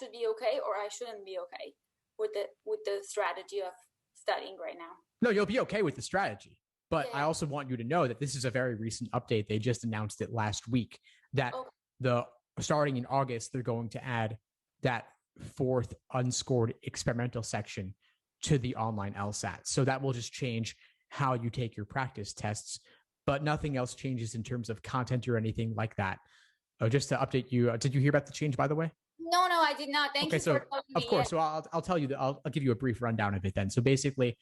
should be okay or I shouldn't be okay with the strategy of studying right now? No, you'll be okay with the strategy. But Yeah. I also want you to know that this is a very recent update. They just announced it last week that starting in August, they're going to add that fourth unscored experimental section to the online LSAT. So that will just change how you take your practice tests, but nothing else changes in terms of content or anything like that. Just to update you, did you hear about the change, by the way? No, I did not. Thank you for telling me. Of course. So I'll tell you that I'll give you a brief rundown of it then. So basically,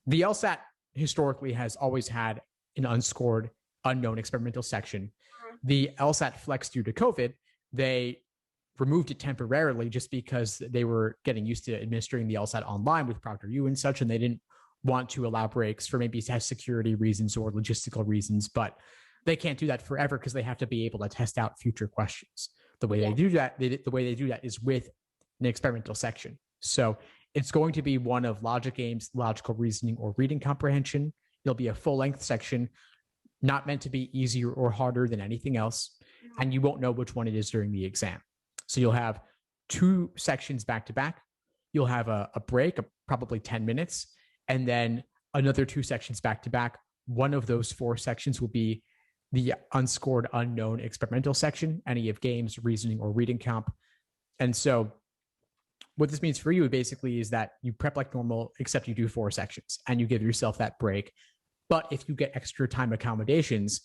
the LSAT historically has always had an unscored, unknown experimental section. The LSAT Flex due to COVID, they removed it temporarily just because they were getting used to administering the LSAT online with ProctorU and such, and they didn't want to allow breaks for maybe test security reasons or logistical reasons. But they can't do that forever because they have to be able to test out future questions. The way they do that, is with an experimental section. So it's going to be one of logic games, logical reasoning, or reading comprehension. It'll be a full-length section, not meant to be easier or harder than anything else, and you won't know which one it is during the exam. So you'll have 2 sections back to back. You'll have a break of probably 10 minutes, and then another 2 sections back to back. One of those 4 sections will be the unscored, unknown experimental section, any of games, reasoning, or reading comp. And so what this means for you basically is that you prep like normal, except you do 4 sections and you give yourself that break. But if you get extra time accommodations,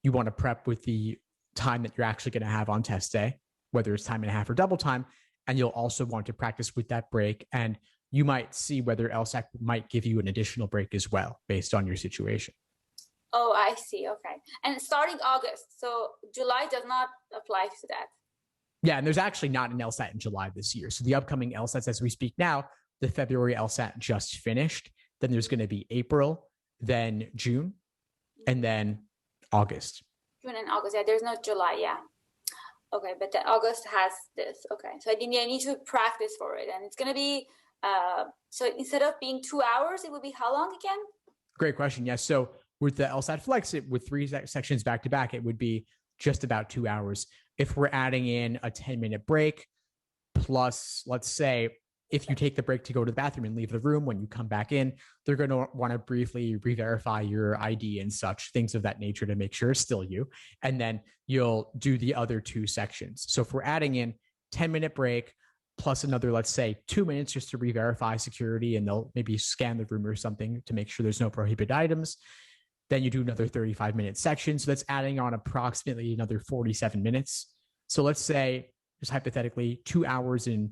you want to prep with the time that you're actually going to have on test day, whether it's time and a half or double time. And you'll also want to practice with that break. And you might see whether LSAT might give you an additional break as well, based on your situation. Oh, I see. Okay. And starting August, so July does not apply to that. Yeah, and there's actually not an LSAT in July this year. So the upcoming LSATs as we speak now, the February LSAT just finished. Then there's going to be April, then June, and then August. June and August. Yeah, there's no July. Yeah. Okay, but the August has this. Okay, so I need to practice for it, and it's going to be. So instead of being 2 hours, it will be how long again? Great question. Yes. So with the LSAT Flex, with 3 sections back to back, it would be just about 2 hours. If we're adding in a 10-minute break, plus, let's say, if you take the break to go to the bathroom and leave the room, when you come back in, they're going to want to briefly re-verify your ID and such, things of that nature to make sure it's still you. And then you'll do the other 2 sections. So if we're adding in 10-minute break, plus another, let's say, 2 minutes just to re-verify security, and they'll maybe scan the room or something to make sure there's no prohibited items. Then you do another 35-minute section. So that's adding on approximately another 47 minutes. So let's say, just hypothetically, 2 hours and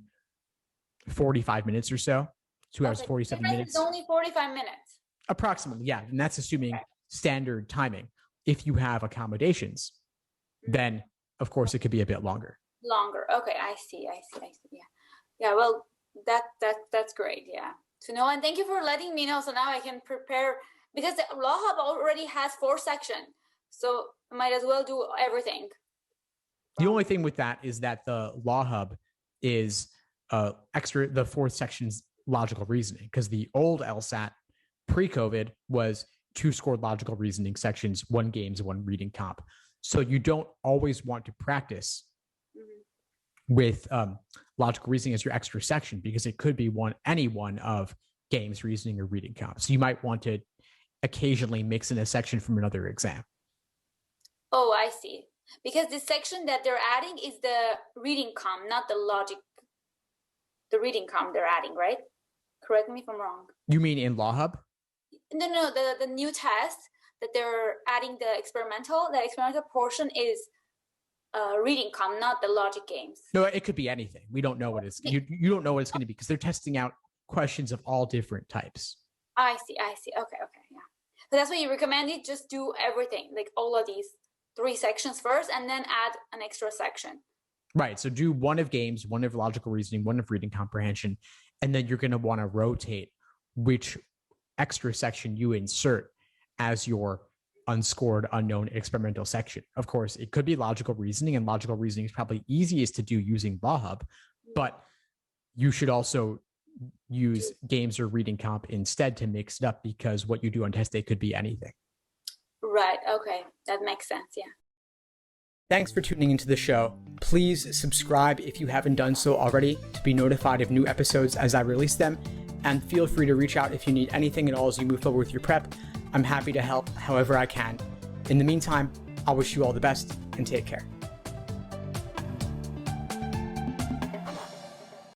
45 minutes or so. 2 hours, 47 minutes. It's only 45 minutes. Approximately, yeah. And that's assuming standard timing. If you have accommodations, then, of course, it could be a bit longer. Longer. Okay, I see. Yeah. Yeah, well, that's great. Yeah. To know, and thank you for letting me know. So now I can prepare, because the Law Hub already has 4 sections. So I might as well do everything. The only thing with that is that the Law Hub is extra, the 4th section's logical reasoning, because the old LSAT pre-COVID was 2 scored logical reasoning sections, 1 games, 1 reading comp. So you don't always want to practice with logical reasoning as your extra section, because it could be any one of games, reasoning, or reading comp. So you might want to occasionally mix in a section from another exam. Oh, I see. Because the section that they're adding is the reading comp, not the logic. The reading comp they're adding, right? Correct me if I'm wrong. You mean in Law Hub? No, the new test that they're adding, the experimental portion is reading comp, not the logic games. No, it could be anything. We don't know what it's, you don't know what it's going to be, because they're testing out questions of all different types. I see. Okay, yeah. So that's why you recommended just do everything, like all of these 3 sections first, and then add an extra section. Right. So do 1 of games, 1 of logical reasoning, 1 of reading comprehension, and then you're going to want to rotate which extra section you insert as your unscored, unknown experimental section. Of course, it could be logical reasoning, and logical reasoning is probably easiest to do using Law Hub, but you should also use games or reading comp instead to mix it up, because what you do on test day could be anything. Right. Okay. That makes sense. Yeah. Thanks for tuning into the show. Please subscribe if you haven't done so already to be notified of new episodes as I release them. And feel free to reach out if you need anything at all as you move forward with your prep. I'm happy to help however I can. In the meantime, I wish you all the best and take care.